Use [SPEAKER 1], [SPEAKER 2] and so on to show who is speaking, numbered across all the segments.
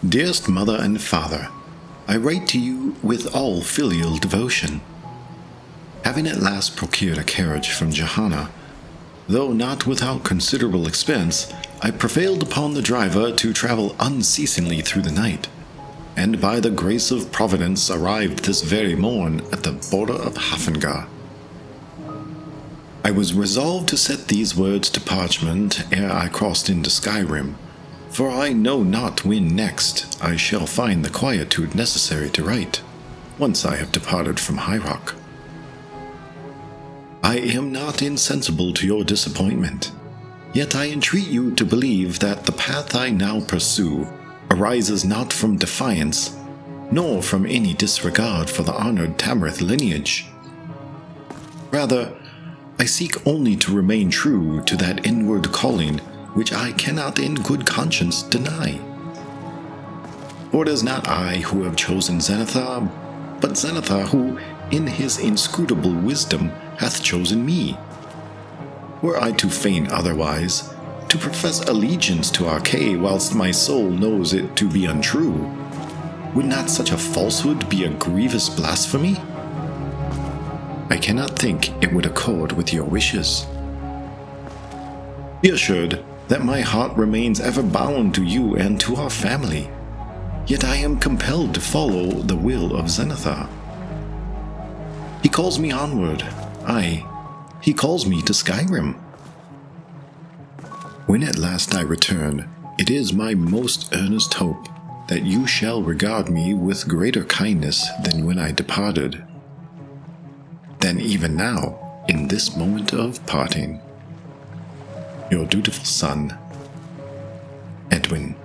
[SPEAKER 1] Dearest Mother and Father, I write to you with all filial devotion. Having at last procured a carriage from Johanna, though not without considerable expense, I prevailed upon the driver to travel unceasingly through the night, and by the grace of Providence arrived this very morn at the border of Hafengar. I was resolved to set these words to parchment ere I crossed into Skyrim, for I know not when next I shall find the quietude necessary to write, once I have departed from High Rock. I am not insensible to your disappointment, yet I entreat you to believe that the path I now pursue arises not from defiance, nor from any disregard for the honored Tamrith lineage. Rather, I seek only to remain true to that inward calling which I cannot in good conscience deny. For it is not I who have chosen Zenithar, but Zenithar who, in his inscrutable wisdom, hath chosen me. Were I to feign otherwise, to profess allegiance to Arkay whilst my soul knows it to be untrue, would not such a falsehood be a grievous blasphemy? I cannot think it would accord with your wishes. Be assured that my heart remains ever bound to you and to our family, yet I am compelled to follow the will of Zenithar. He calls me onward, he calls me to Skyrim. When at last I return, it is my most earnest hope that you shall regard me with greater kindness than when I departed, than even now, in this moment of parting. Your dutiful son, Edwyn.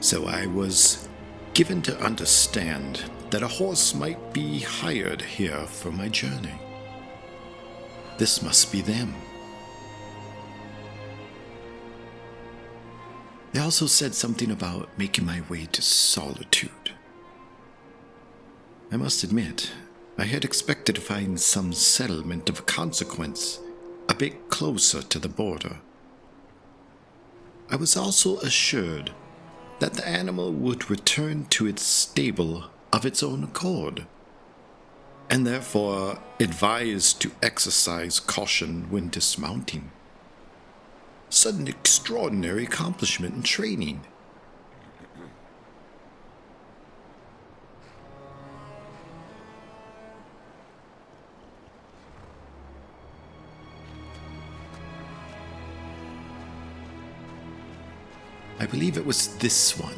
[SPEAKER 1] So I was given to understand that a horse might be hired here for my journey. This must be them. They also said something about making my way to Solitude. I must admit, I had expected to find some settlement of consequence a bit closer to the border. I was also assured that the animal would return to its stable of its own accord, and therefore advised to exercise caution when dismounting. Such an extraordinary accomplishment in training. I believe it was this one.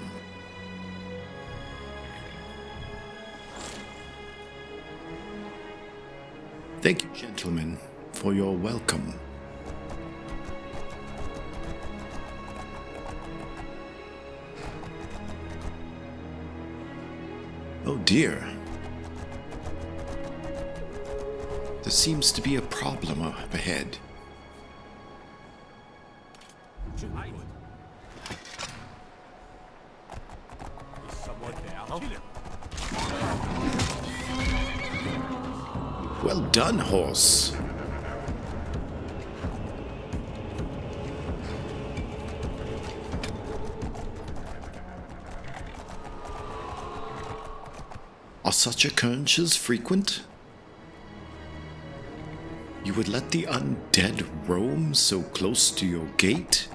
[SPEAKER 1] Thank you, gentlemen, for your welcome. Oh dear. There seems to be a problem up ahead. Well done, horse. Are such occurrences frequent? You would let the undead roam so close to your gate?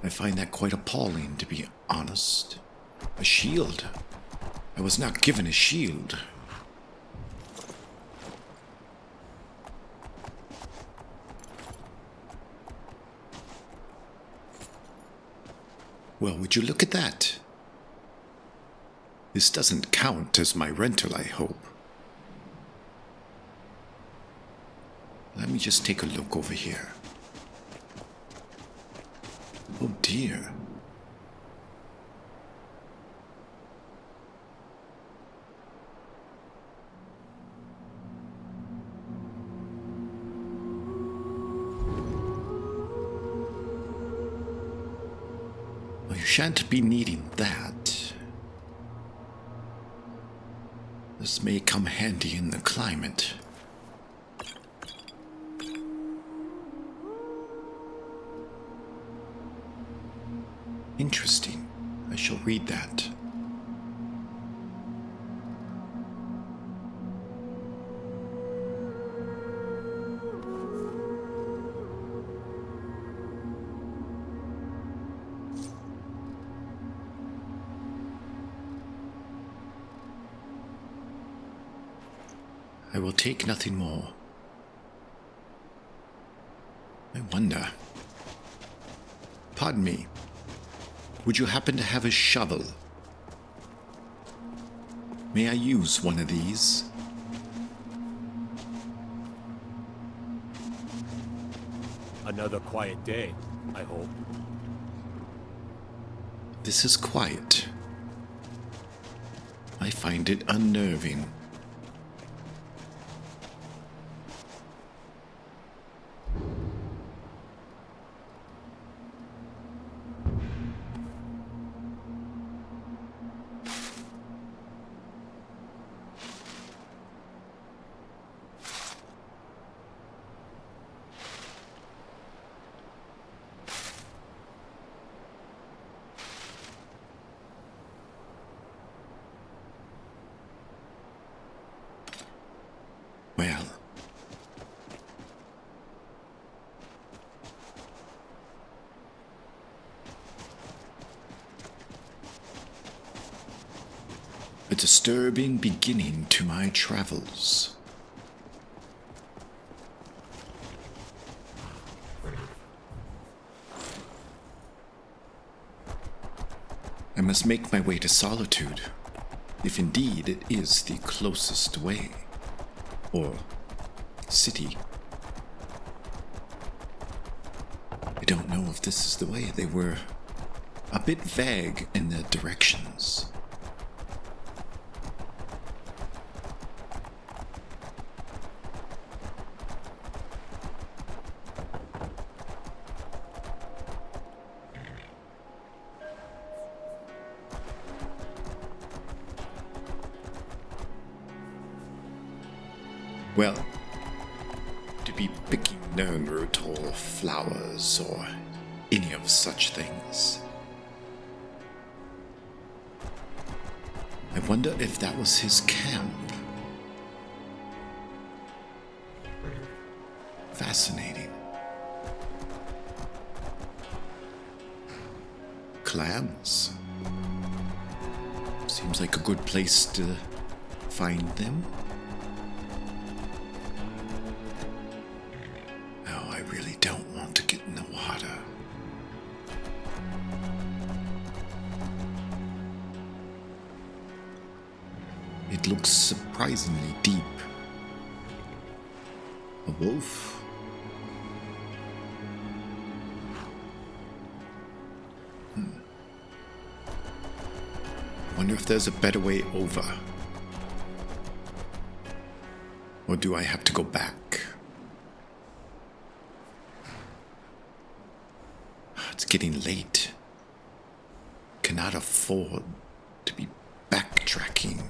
[SPEAKER 1] I find that quite appalling, to be honest. A shield. I was not given a shield. Well, would you look at that? This doesn't count as my rental, I hope. Let me just take a look over here. Oh dear. Well, you shan't be needing that. This may come handy in the climate. Interesting. I shall read that. I will take nothing more. I wonder. Pardon me. Would you happen to have a shovel? May I use one of these?
[SPEAKER 2] Another quiet day, I hope.
[SPEAKER 1] This is quiet. I find it unnerving. Well, a disturbing beginning to my travels. I must make my way to Solitude, if indeed it is the closest way. Or city. I don't know if this is the way. They were a bit vague in their directions. Well, to be picking root or flowers or any of such things. I wonder if that was his camp. Fascinating. Clams. Seems like a good place to find them. Oh, I really don't want to get in the water. It looks surprisingly deep. A wolf? Wonder if there's a better way over. Or do I have to go back? It's getting late. Cannot afford to be backtracking.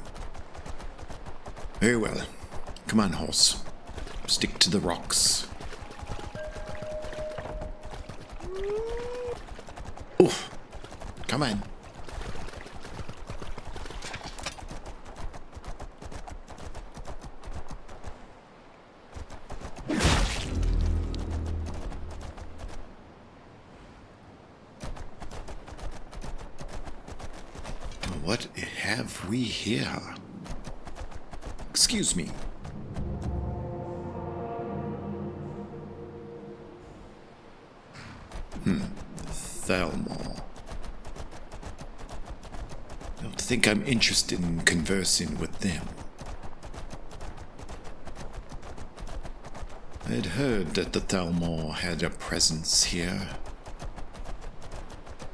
[SPEAKER 1] Very well. Come on, horse. Stick to the rocks. Oh, come on. What have we here? Excuse me. Thelmore. Don't think I'm interested in conversing with them. I'd heard that the Thelmore had a presence here.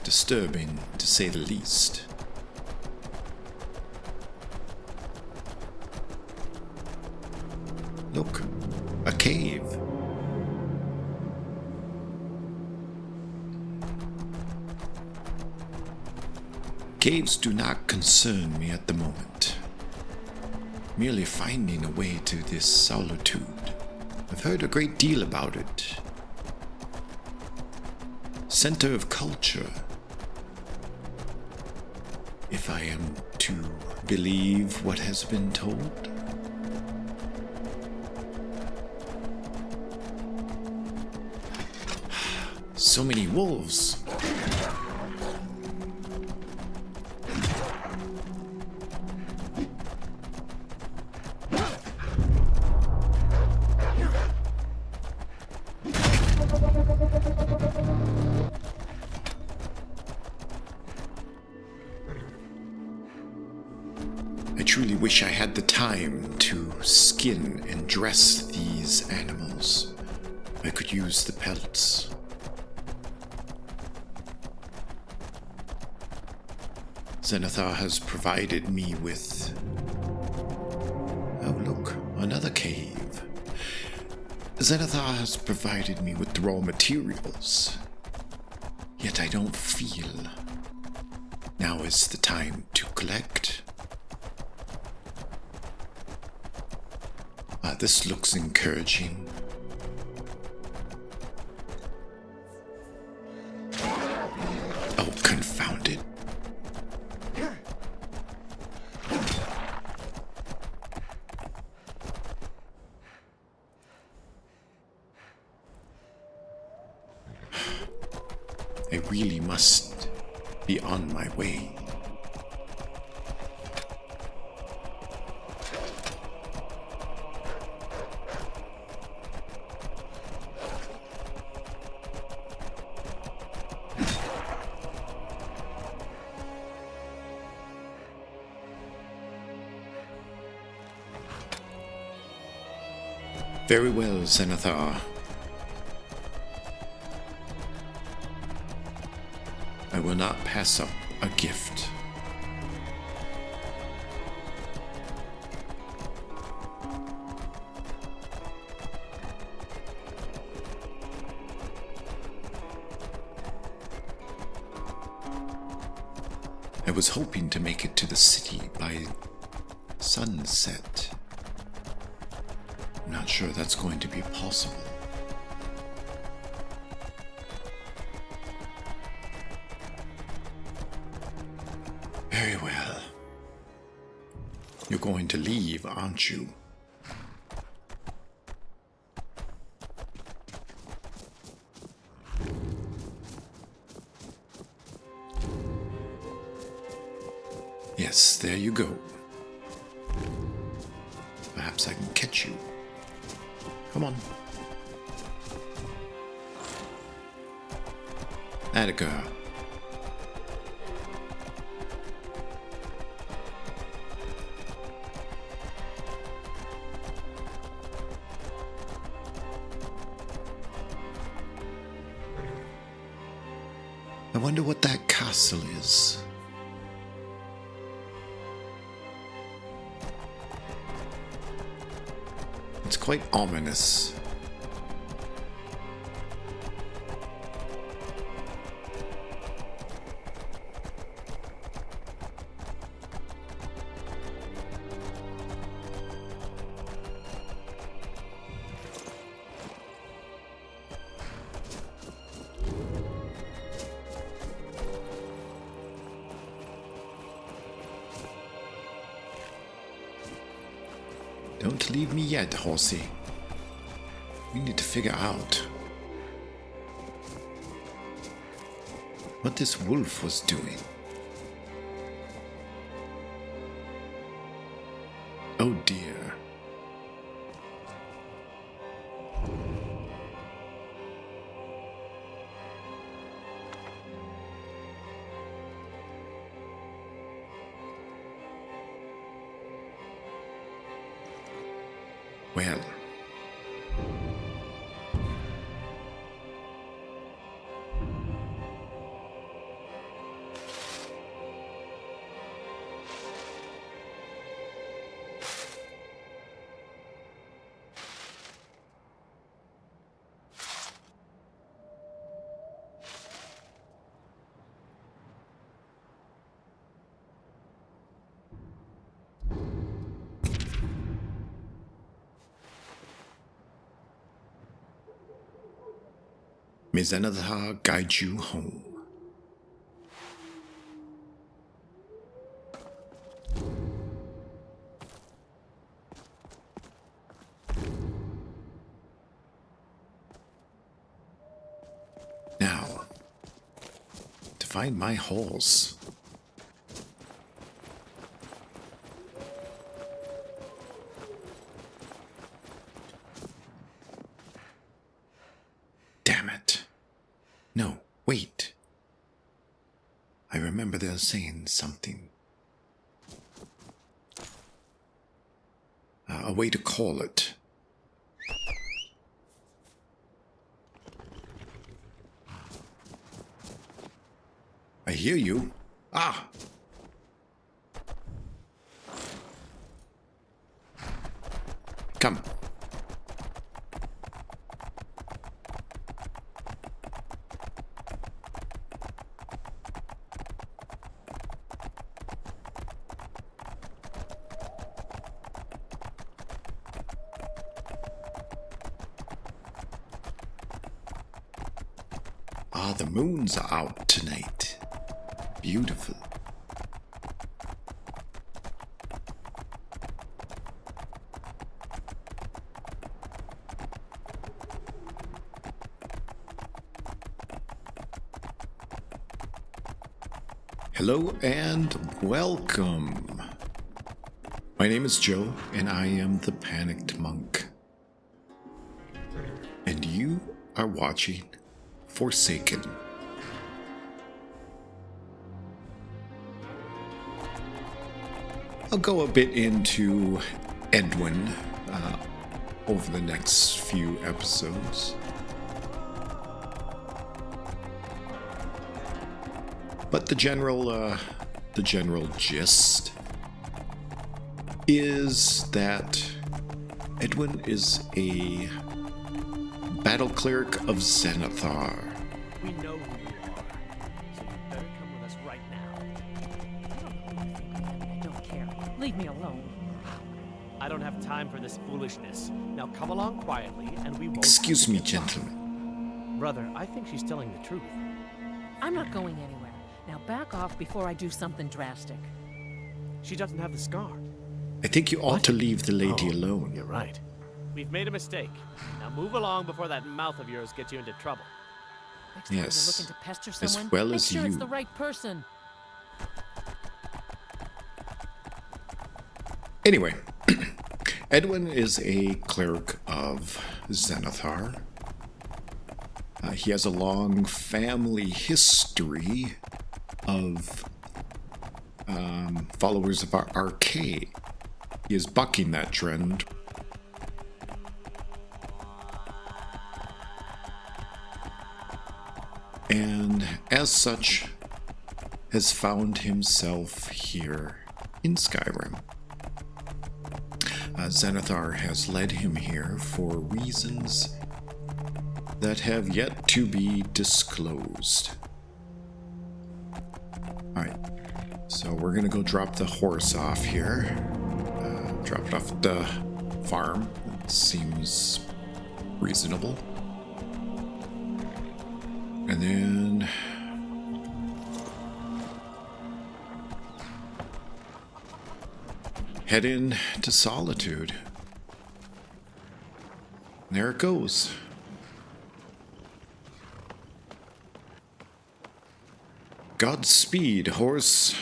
[SPEAKER 1] Disturbing, to say the least. Look, a cave. Caves do not concern me at the moment. Merely finding a way to this solitude. I've heard a great deal about it. Center of culture. If I am to believe what has been told. So many wolves. I truly wish I had the time to skin and dress these animals. I could use the pelts. Zenithar has provided me with... Oh, look, another cave. Zenithar has provided me with the raw materials. Yet I don't feel now is the time to collect. This looks encouraging. Oh, confound it. I really must be on my way. Very well, Zenithar. I will not pass up a gift. I was hoping to make it to the city by sunset. I'm not sure that's going to be possible. Very well. You're going to leave, aren't you? Yes, there you go. Perhaps I can catch you. Come on. Atta girl. I wonder what that castle is. It's quite ominous. Don't leave me yet, horsey. We need to figure out what this wolf was doing. Oh dear. Well. May Zenithar guide you home. Now, to find my horse. Damn it. No, wait. I remember they were saying something. A way to call it. I hear you. Ah! Come. Ah, the moons are out tonight. Beautiful. Hello and welcome. My name is Joe, and I am the Panicked Monk. And you are watching Forsaken. I'll go a bit into Edwyn over the next few episodes. But the general gist is that Edwyn is a battle cleric of Xanathar.
[SPEAKER 2] We know who you are, so you better come with us right now.
[SPEAKER 3] I don't care. Leave me alone.
[SPEAKER 2] I don't have time for this foolishness. Now come along quietly, and we won't.
[SPEAKER 1] Excuse me, gentlemen.
[SPEAKER 2] Brother, I think she's telling the truth.
[SPEAKER 3] I'm not going anywhere. Now back off before I do something drastic.
[SPEAKER 2] She doesn't have the scar.
[SPEAKER 1] I think you ought to leave the lady alone.
[SPEAKER 2] You're right. We've made a mistake. Now move along before that mouth of yours gets you into trouble.
[SPEAKER 3] Next time
[SPEAKER 1] Yes,
[SPEAKER 3] you're looking to pester
[SPEAKER 1] as
[SPEAKER 3] someone,
[SPEAKER 1] well
[SPEAKER 3] make
[SPEAKER 1] as
[SPEAKER 3] sure it's
[SPEAKER 1] you.
[SPEAKER 3] the right person.
[SPEAKER 1] Anyway, Edwyn is a cleric of Xanathar. He has a long family history of followers of Arcade. He is bucking that trend. And as such, has found himself here in Skyrim. Xanathar has led him here for reasons that have yet to be disclosed. Alright, so we're gonna go drop the horse off here. Drop it off at the farm. It seems reasonable. And then head in to Solitude. There it goes. Godspeed, horse.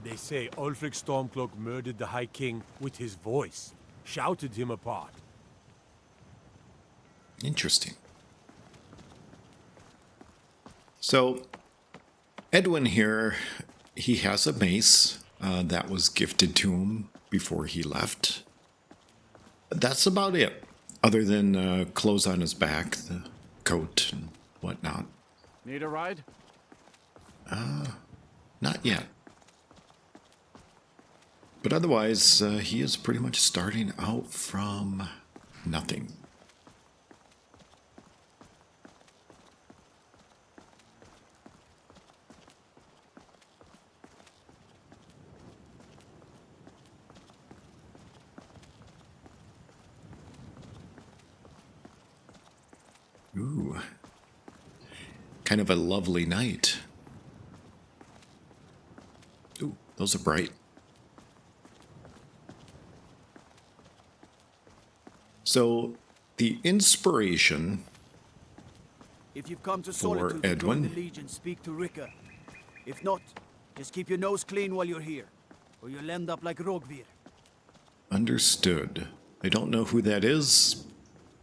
[SPEAKER 2] They say Ulfric Stormcloak murdered the High King with his voice, shouted him apart.
[SPEAKER 1] Interesting. So, Edwyn here, he has a mace that was gifted to him before he left. That's about it, other than clothes on his back, the coat and whatnot.
[SPEAKER 4] Need a ride?
[SPEAKER 1] Not yet. But otherwise, he is pretty much starting out from nothing. Ooh, kind of a lovely night. Ooh, those are bright. So, the inspiration
[SPEAKER 5] If you've come to
[SPEAKER 1] for
[SPEAKER 5] Solitude to join
[SPEAKER 1] Edwyn.
[SPEAKER 5] the Legion, speak to Rika. If not, just keep your nose clean while you're here, or you'll end up like Rogvir.
[SPEAKER 1] Understood. I don't know who that is,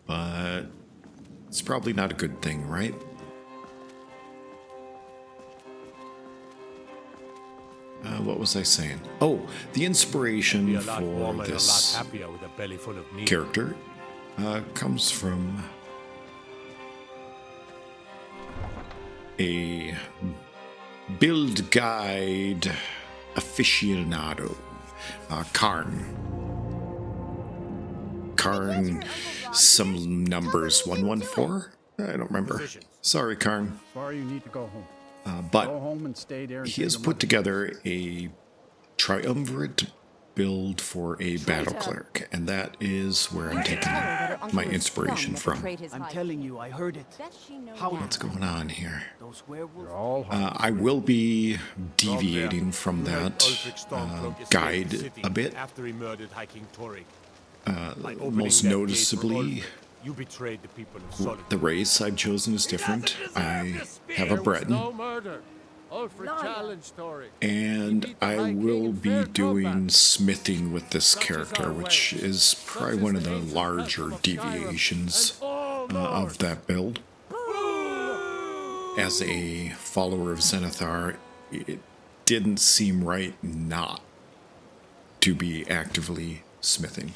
[SPEAKER 1] but it's probably not a good thing, right? What was I saying? Oh, the
[SPEAKER 2] Be
[SPEAKER 1] inspiration
[SPEAKER 2] a lot warmer
[SPEAKER 1] for
[SPEAKER 2] and a lot
[SPEAKER 1] this
[SPEAKER 2] happier with a belly full of meat.
[SPEAKER 1] character comes from a build guide aficionado, Karn. Karn, some numbers, 114? I don't remember. Sorry, Karn.
[SPEAKER 4] Sorry, you need to go home. Go
[SPEAKER 1] But
[SPEAKER 4] home and stay there.
[SPEAKER 1] he has put together a Triumvirate build for a battle cleric, and that is where I'm taking my inspiration from.
[SPEAKER 5] I'm telling you, I heard it. How
[SPEAKER 1] What's going on here?
[SPEAKER 5] those werewolves?
[SPEAKER 4] You're all home.
[SPEAKER 1] I will be deviating from that
[SPEAKER 2] Ulfric Stormcloak escaped
[SPEAKER 1] guide
[SPEAKER 2] the city
[SPEAKER 1] a bit.
[SPEAKER 2] after he murdered High King Torik. By opening
[SPEAKER 1] Most
[SPEAKER 2] that gate for
[SPEAKER 1] noticeably,
[SPEAKER 2] Ulfric, you betrayed the people of Solitude.
[SPEAKER 1] the race I've chosen is different. I have a Breton,
[SPEAKER 4] No murder. Ulfric challenged Torik.
[SPEAKER 1] and I will be doing smithing with this character, which is probably one of the larger deviations of that build. As a follower of Xanathar, it didn't seem right not to be actively smithing.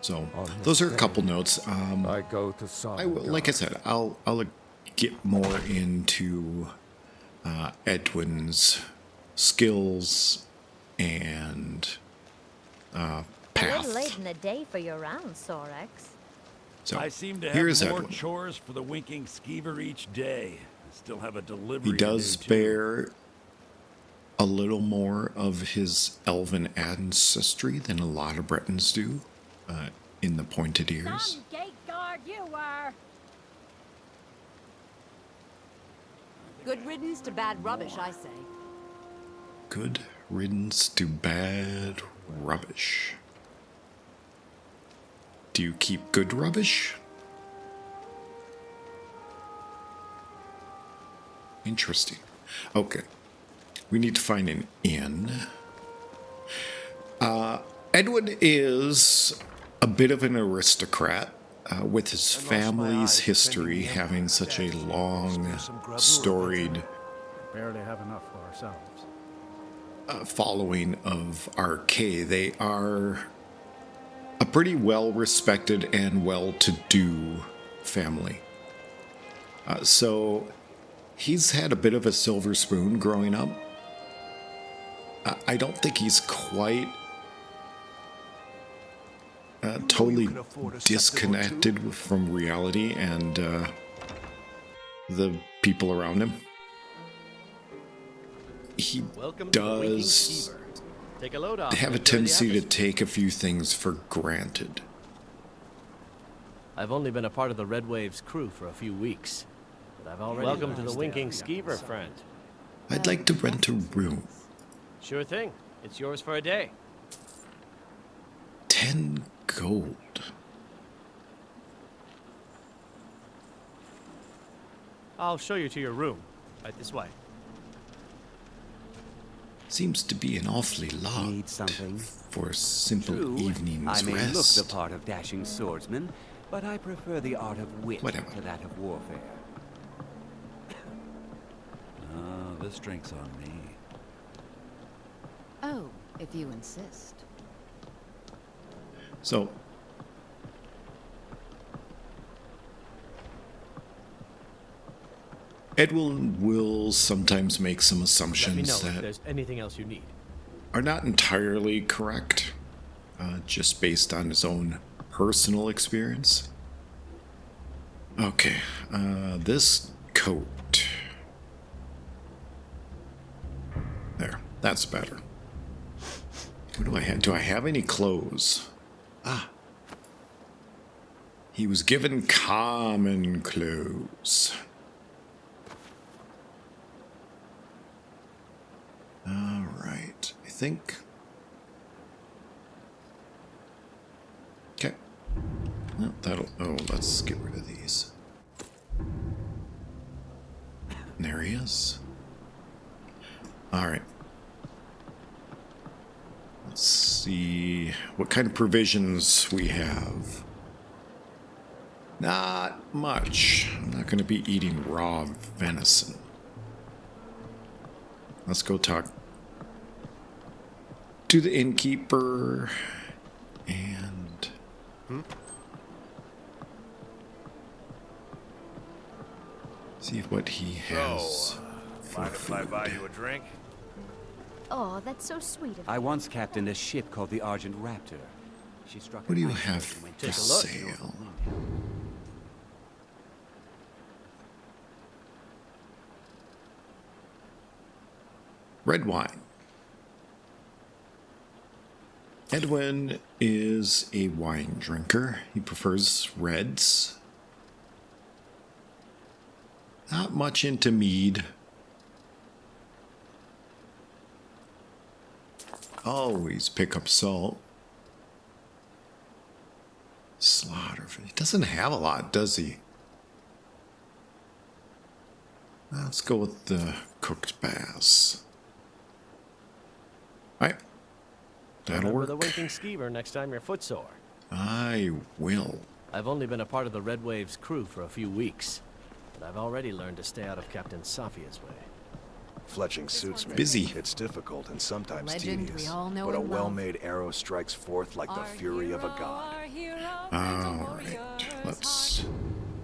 [SPEAKER 1] So those are a couple notes.
[SPEAKER 4] I go to
[SPEAKER 1] I will, like I said, I'll get more into Edwyn's skills and
[SPEAKER 6] A
[SPEAKER 1] path.
[SPEAKER 6] little late in the day for your round, Sorex.
[SPEAKER 1] So
[SPEAKER 7] I seem to
[SPEAKER 1] here's
[SPEAKER 7] have more
[SPEAKER 1] Edwyn.
[SPEAKER 7] chores for the winking skeever each day. I still have a delivery.
[SPEAKER 1] He does
[SPEAKER 7] to do, too.
[SPEAKER 1] bear a little more of his elven ancestry than a lot of Bretons do in the pointed ears.
[SPEAKER 6] Some gate guard you were.
[SPEAKER 8] Good riddance to bad rubbish, I say.
[SPEAKER 1] Good riddance to bad rubbish. Do you keep good rubbish? Interesting. Okay. We need to find an inn. Edwyn is a bit of an aristocrat, with his family's history having such a long, storied
[SPEAKER 4] barely have enough for ourselves.
[SPEAKER 1] following of RK. They are a pretty well-respected and well-to-do family. So he's had a bit of a silver spoon growing up. I don't think he's quite totally disconnected from reality and the people around him. He does
[SPEAKER 9] Take a load off.
[SPEAKER 1] have a tendency to take a few things for granted.
[SPEAKER 9] I've only been a part of the Red Wave's crew for a few weeks, but I've already Welcome to the winking skeever, friend.
[SPEAKER 1] I'd like to rent a room.
[SPEAKER 9] Sure thing. It's yours for a day.
[SPEAKER 1] 10 gold.
[SPEAKER 9] I'll show you to your room. Right this way.
[SPEAKER 1] Seems to be an awfully lot
[SPEAKER 10] Need something?
[SPEAKER 1] for a simple
[SPEAKER 10] True,
[SPEAKER 1] evening's
[SPEAKER 10] I may
[SPEAKER 1] rest.
[SPEAKER 10] look the part of dashing swordsman, but I prefer the art of wit
[SPEAKER 1] Whatever.
[SPEAKER 10] to that of warfare.
[SPEAKER 7] This drink's on me.
[SPEAKER 8] Oh, if you insist.
[SPEAKER 1] So, Edwyn will sometimes make some
[SPEAKER 9] Let me know
[SPEAKER 1] assumptions
[SPEAKER 9] if
[SPEAKER 1] that
[SPEAKER 9] there's anything else you need.
[SPEAKER 1] are not entirely correct, just based on his own personal experience. Okay, this coat. There, that's better. What do I have? Do I have any clothes? Ah. He was given common clothes. All right, I think. Okay. No, that'll. Oh, let's get rid of these. There he is. All right. Let's see what kind of provisions we have. Not much. I'm not going to be eating raw venison. Let's go talk to the innkeeper and see what he has for
[SPEAKER 7] Mind if I buy
[SPEAKER 1] food.
[SPEAKER 7] you a drink?
[SPEAKER 6] Oh, that's so sweet of you.
[SPEAKER 10] I once captained a ship called the Argent Raptor. She struck
[SPEAKER 1] What do you
[SPEAKER 10] an
[SPEAKER 1] have
[SPEAKER 10] iceberg and went
[SPEAKER 1] for
[SPEAKER 10] down.
[SPEAKER 1] sale? Red wine. Edwyn is a wine drinker. He prefers reds. Not much into mead. Always pick up salt. Slaughter. He doesn't have a lot, does he? Let's go with the cooked bass. Alright. That'll
[SPEAKER 9] Remember
[SPEAKER 1] work.
[SPEAKER 9] the winking skeever next time you're footsore.
[SPEAKER 1] I will.
[SPEAKER 9] I've only been a part of the Red Wave's crew for a few weeks, but I've already learned to stay out of Captain Safia's way.
[SPEAKER 11] Fletching suits me.
[SPEAKER 1] Busy.
[SPEAKER 11] It's difficult and sometimes
[SPEAKER 8] Legend
[SPEAKER 11] tedious.
[SPEAKER 8] we all know
[SPEAKER 11] But a
[SPEAKER 8] and love.
[SPEAKER 11] well-made arrow strikes forth like the fury of a god.
[SPEAKER 1] Alright, let's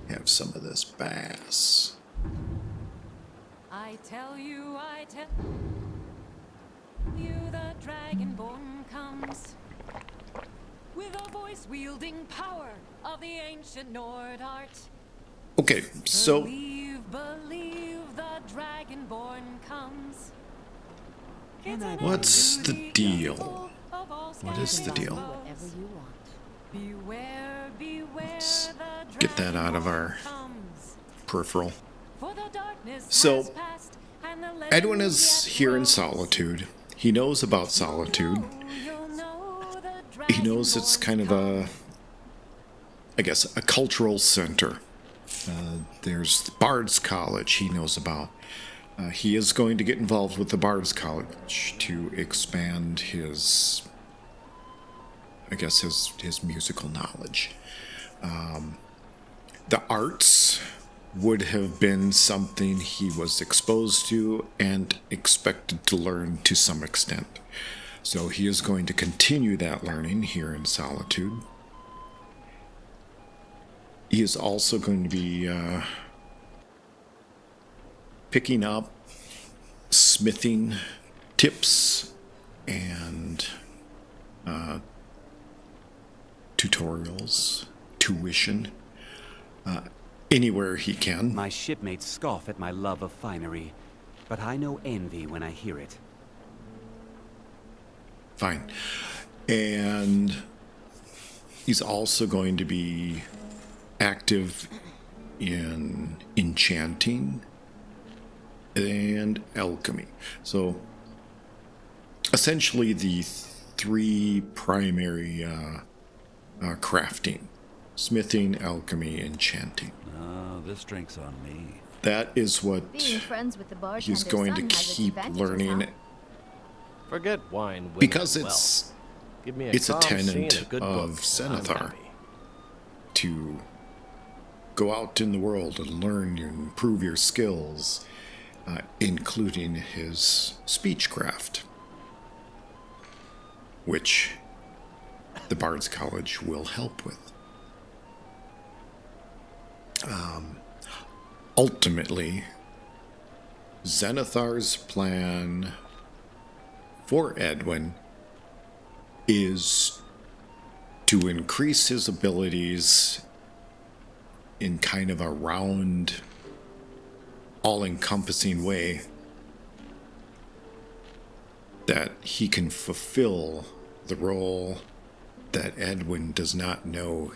[SPEAKER 1] have some of this bass.
[SPEAKER 3] I tell you, the Dragonborn comes with a voice wielding power of the ancient Nord art.
[SPEAKER 1] Okay, so
[SPEAKER 3] Believe the Dragonborn comes.
[SPEAKER 1] what's the deal? What is the deal?
[SPEAKER 3] Whatever you want. Beware,
[SPEAKER 1] Let's
[SPEAKER 3] the
[SPEAKER 1] get that out of our
[SPEAKER 3] comes.
[SPEAKER 1] peripheral.
[SPEAKER 3] For the darkness
[SPEAKER 1] So,
[SPEAKER 3] has passed, and the
[SPEAKER 1] Edwyn
[SPEAKER 3] legend
[SPEAKER 1] is
[SPEAKER 3] yet
[SPEAKER 1] here in
[SPEAKER 3] grows.
[SPEAKER 1] Solitude. He knows about Solitude.
[SPEAKER 3] You'll know the
[SPEAKER 1] He knows it's kind of a, I guess, a cultural center. There's the Bard's College he knows about. He is going to get involved with the Bard's College to expand his, I guess, his musical knowledge. The arts would have been something he was exposed to and expected to learn to some extent. So he is going to continue that learning here in Solitude. He is also going to be picking up smithing tips and tutorials, tuition, anywhere he can.
[SPEAKER 10] My shipmates scoff at my love of finery, but I know envy when I hear it.
[SPEAKER 1] Fine. And he's also going to be active in enchanting and alchemy. So essentially the three primary crafting: smithing, alchemy, enchanting.
[SPEAKER 7] Oh, this drink's on me.
[SPEAKER 1] That is what
[SPEAKER 6] Being friends with the bartender's
[SPEAKER 1] he's going to
[SPEAKER 6] son has its
[SPEAKER 1] keep
[SPEAKER 6] advantages,
[SPEAKER 1] learning,
[SPEAKER 6] huh?
[SPEAKER 9] Forget wine, women,
[SPEAKER 1] because
[SPEAKER 9] and
[SPEAKER 1] it's
[SPEAKER 9] wealth. Give me
[SPEAKER 1] it's a
[SPEAKER 9] calm scene and
[SPEAKER 1] tenet
[SPEAKER 9] a good
[SPEAKER 1] of
[SPEAKER 9] book, and I'm
[SPEAKER 1] Zenithar
[SPEAKER 9] happy.
[SPEAKER 1] to go out in the world and learn and improve your skills, including his speechcraft, which the Bard's College will help with. Ultimately, Zenithar's plan for Edwyn is to increase his abilities in kind of a round, all-encompassing way that he can fulfill the role that Edwyn does not know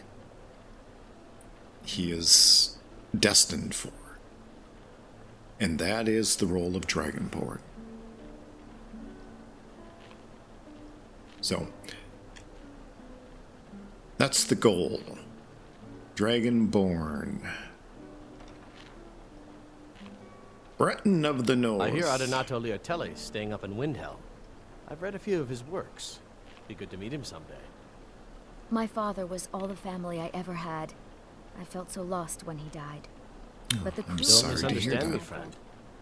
[SPEAKER 1] he is destined for. And that is the role of Dragonborn. So, that's the goal. Dragonborn. Breton of the North.
[SPEAKER 9] I hear Adonato Leotelli's staying up in Windhelm. I've read a few of his works. Be good to meet him someday.
[SPEAKER 6] My father was all the family I ever had. I felt so lost when he died. But the
[SPEAKER 1] I'm
[SPEAKER 6] crew
[SPEAKER 1] sorry
[SPEAKER 6] was
[SPEAKER 1] to hear
[SPEAKER 9] misunderstand me,
[SPEAKER 1] that.
[SPEAKER 9] friend.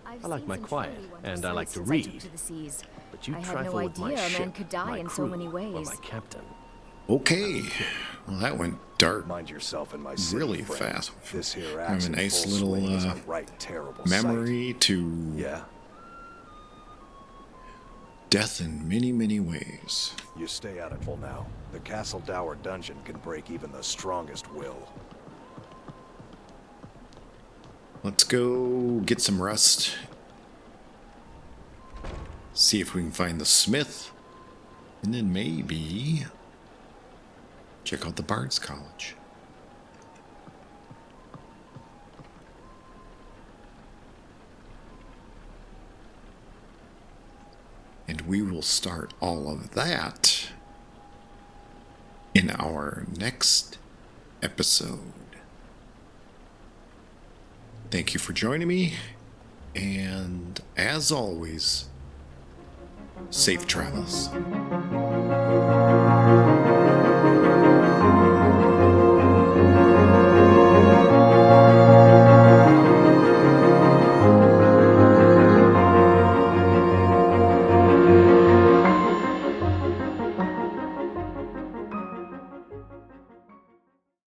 [SPEAKER 6] I've
[SPEAKER 9] I like
[SPEAKER 6] seen
[SPEAKER 9] my
[SPEAKER 6] some
[SPEAKER 9] quiet,
[SPEAKER 6] truly wonderful
[SPEAKER 9] and I like
[SPEAKER 6] sights
[SPEAKER 9] to
[SPEAKER 6] since I took
[SPEAKER 9] read.
[SPEAKER 6] to the seas.
[SPEAKER 9] But you
[SPEAKER 6] I had
[SPEAKER 9] trifle
[SPEAKER 6] no
[SPEAKER 9] with my
[SPEAKER 6] idea a man
[SPEAKER 9] ship,
[SPEAKER 6] could die
[SPEAKER 9] my
[SPEAKER 6] in
[SPEAKER 9] crew,
[SPEAKER 6] so many
[SPEAKER 9] or
[SPEAKER 6] ways.
[SPEAKER 9] my captain.
[SPEAKER 1] Okay. Well, that went dark
[SPEAKER 11] Mind yourself in my city,
[SPEAKER 1] really
[SPEAKER 11] friend.
[SPEAKER 1] fast.
[SPEAKER 11] This here
[SPEAKER 1] I have
[SPEAKER 11] axe
[SPEAKER 1] a
[SPEAKER 11] in
[SPEAKER 1] nice
[SPEAKER 11] full
[SPEAKER 1] little
[SPEAKER 11] swing is a right terrible
[SPEAKER 1] memory to
[SPEAKER 11] sight. Yeah,
[SPEAKER 1] death in many, many ways.
[SPEAKER 11] you stay out of trouble now. The Castle Dower dungeon can break even the strongest will.
[SPEAKER 1] Let's go get some rest. See if we can find the smith. And then maybe check out the Bard's College. And we will start all of that in our next episode. Thank you for joining me, and as always, safe travels.